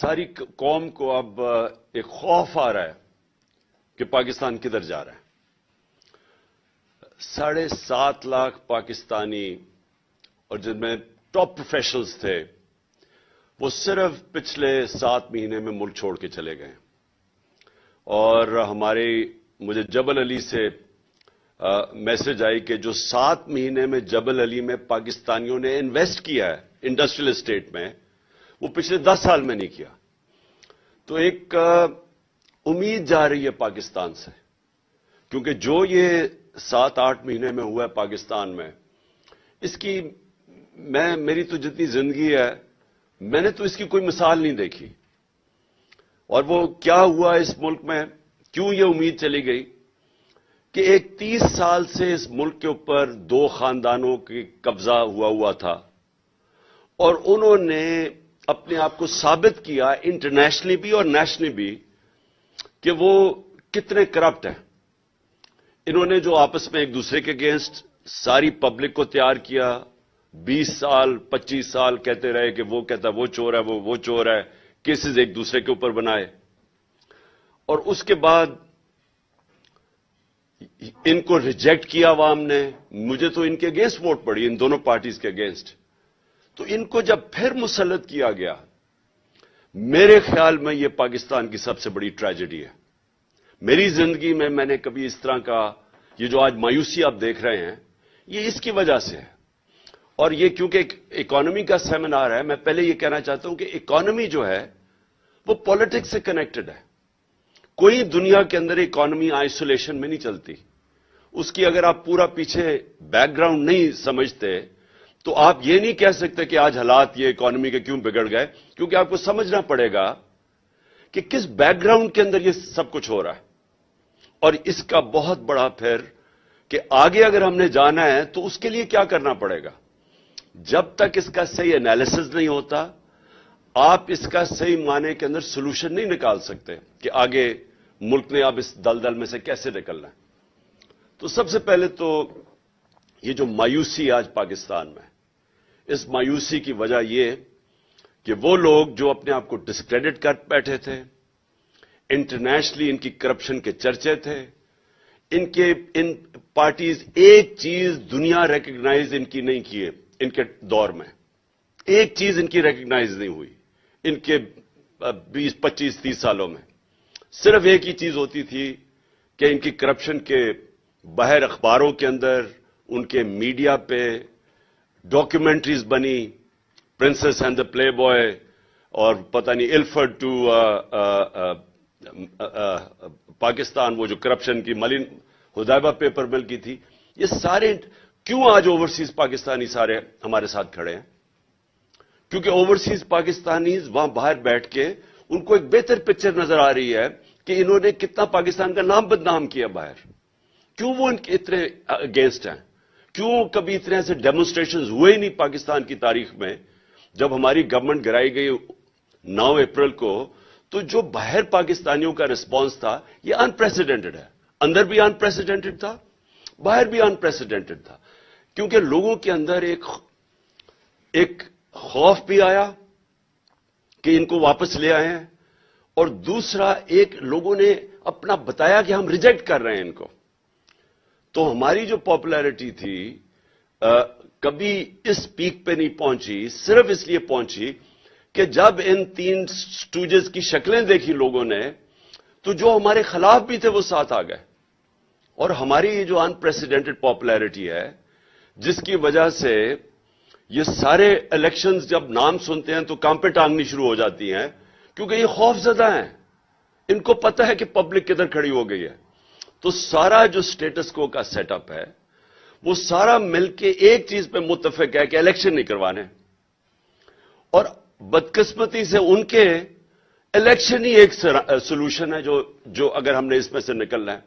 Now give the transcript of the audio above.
ساری قوم کو اب ایک خوف آ رہا ہے کہ پاکستان کدھر جا رہا ہے۔ 7.5 لاکھ پاکستانی اور جن میں ٹاپ پروفیشنلز تھے وہ صرف پچھلے 7 مہینے میں ملک چھوڑ کے چلے گئے، اور مجھے جبل علی سے میسج آئی کہ جو 7 مہینے میں جبل علی میں پاکستانیوں نے انویسٹ کیا ہے انڈسٹریل اسٹیٹ میں، وہ پچھلے 10 سال میں نہیں کیا۔ تو ایک امید جا رہی ہے پاکستان سے، کیونکہ جو یہ 7-8 مہینے میں ہوا ہے پاکستان میں، اس کی میری تو جتنی زندگی ہے میں نے تو اس کی کوئی مثال نہیں دیکھی۔ اور وہ کیا ہوا اس ملک میں، کیوں یہ امید چلی گئی کہ ایک 30 سال سے اس ملک کے اوپر 2 خاندانوں کی قبضہ ہوا تھا، اور انہوں نے اپنے آپ کو ثابت کیا انٹرنیشنلی بھی اور نیشنلی بھی کہ وہ کتنے کرپٹ ہیں۔ انہوں نے جو آپس میں ایک دوسرے کے اگینسٹ ساری پبلک کو تیار کیا، 20 سال 25 سال کہتے رہے کہ وہ کہتا وہ چور ہے، وہ چور ہے، کیسز ایک دوسرے کے اوپر بنائے، اور اس کے بعد ان کو ریجیکٹ کیا عوام نے۔ مجھے تو ان کے اگینسٹ ووٹ پڑی، ان دونوں پارٹیز کے اگینسٹ۔ تو ان کو جب پھر مسلط کیا گیا، میرے خیال میں یہ پاکستان کی سب سے بڑی ٹریجڈی ہے۔ میری زندگی میں نے کبھی اس طرح کا، یہ جو آج مایوسی آپ دیکھ رہے ہیں، یہ اس کی وجہ سے ہے۔ اور یہ کیونکہ ایک اکانومی کا سیمینار ہے، میں پہلے یہ کہنا چاہتا ہوں کہ اکانومی جو ہے وہ پالیٹکس سے کنیکٹڈ ہے۔ کوئی دنیا کے اندر اکانومی آئسولیشن میں نہیں چلتی۔ اس کی اگر آپ پورا پیچھے بیک گراؤنڈ نہیں سمجھتے تو آپ یہ نہیں کہہ سکتے کہ آج حالات یہ اکانومی کے کیوں بگڑ گئے، کیونکہ آپ کو سمجھنا پڑے گا کہ کس بیک گراؤنڈ کے اندر یہ سب کچھ ہو رہا ہے۔ اور اس کا بہت بڑا پھر کہ آگے اگر ہم نے جانا ہے تو اس کے لیے کیا کرنا پڑے گا۔ جب تک اس کا صحیح انالیسز نہیں ہوتا، آپ اس کا صحیح معنی کے اندر سولوشن نہیں نکال سکتے کہ آگے ملک نے اب اس دلدل میں سے کیسے نکلنا ہے۔ تو سب سے پہلے تو یہ جو مایوسی آج پاکستان میں، اس مایوسی کی وجہ یہ کہ وہ لوگ جو اپنے آپ کو ڈسکریڈٹ کر بیٹھے تھے، انٹرنیشنلی ان کی کرپشن کے چرچے تھے، ان پارٹیز ایک چیز دنیا ریکگنائز ان کی نہیں کیے، ان کے دور میں ایک چیز ان کی ریکگنائز نہیں ہوئی۔ ان کے 20 25 30 سالوں میں صرف ایک ہی چیز ہوتی تھی کہ ان کی کرپشن کے باہر اخباروں کے اندر، ان کے میڈیا پہ ڈاکیومنٹریز بنی، princess and the play boy, اور پتہ نہیں الفرڈ ٹو پاکستان، وہ جو کرپشن کی ملن حدیبہ پیپر مل کی تھی۔ یہ سارے کیوں آج اوورسیز پاکستانی سارے ہمارے ساتھ کھڑے ہیں؟ کیونکہ اوورسیز پاکستانیز وہاں باہر بیٹھ کے ان کو ایک بہتر پکچر نظر آ رہی ہے کہ انہوں نے کتنا پاکستان کا نام بدنام کیا باہر۔ کیوں وہ ان کے اتنے اگینسٹ ہیں؟ کیوں کبھی اتنے ایسے ڈیمونسٹریشنز ہوئے ہی نہیں پاکستان کی تاریخ میں؟ جب ہماری گورنمنٹ گرائی گئی 9 اپریل کو، تو جو باہر پاکستانیوں کا رسپانس تھا یہ انپریسیڈنٹڈ ہے۔ اندر بھی انپریسیڈنٹڈ تھا، باہر بھی انپریسیڈنٹڈ تھا، کیونکہ لوگوں کے اندر ایک خوف بھی آیا کہ ان کو واپس لے آئے ہیں، اور دوسرا ایک لوگوں نے اپنا بتایا کہ ہم ریجیکٹ کر رہے ہیں ان کو۔ تو ہماری جو پاپولیرٹی تھی کبھی اس پیک پہ نہیں پہنچی، صرف اس لیے پہنچی کہ جب ان 3 سٹوجز کی شکلیں دیکھی لوگوں نے، تو جو ہمارے خلاف بھی تھے وہ ساتھ آ گئے۔ اور ہماری یہ جو انپریسیڈنٹڈ پاپولیرٹی ہے، جس کی وجہ سے یہ سارے الیکشنز جب نام سنتے ہیں تو کانپیں ٹانگنی شروع ہو جاتی ہیں، کیونکہ یہ خوف زدہ ہیں۔ ان کو پتہ ہے کہ پبلک کدھر کھڑی ہو گئی ہے۔ تو سارا جو سٹیٹس کو کا سیٹ اپ ہے، وہ سارا مل کے ایک چیز پہ متفق ہے کہ الیکشن نہیں کروانے، اور بدقسمتی سے ان کے الیکشن ہی ایک سولوشن ہے جو اگر ہم نے اس میں سے نکلنا ہے۔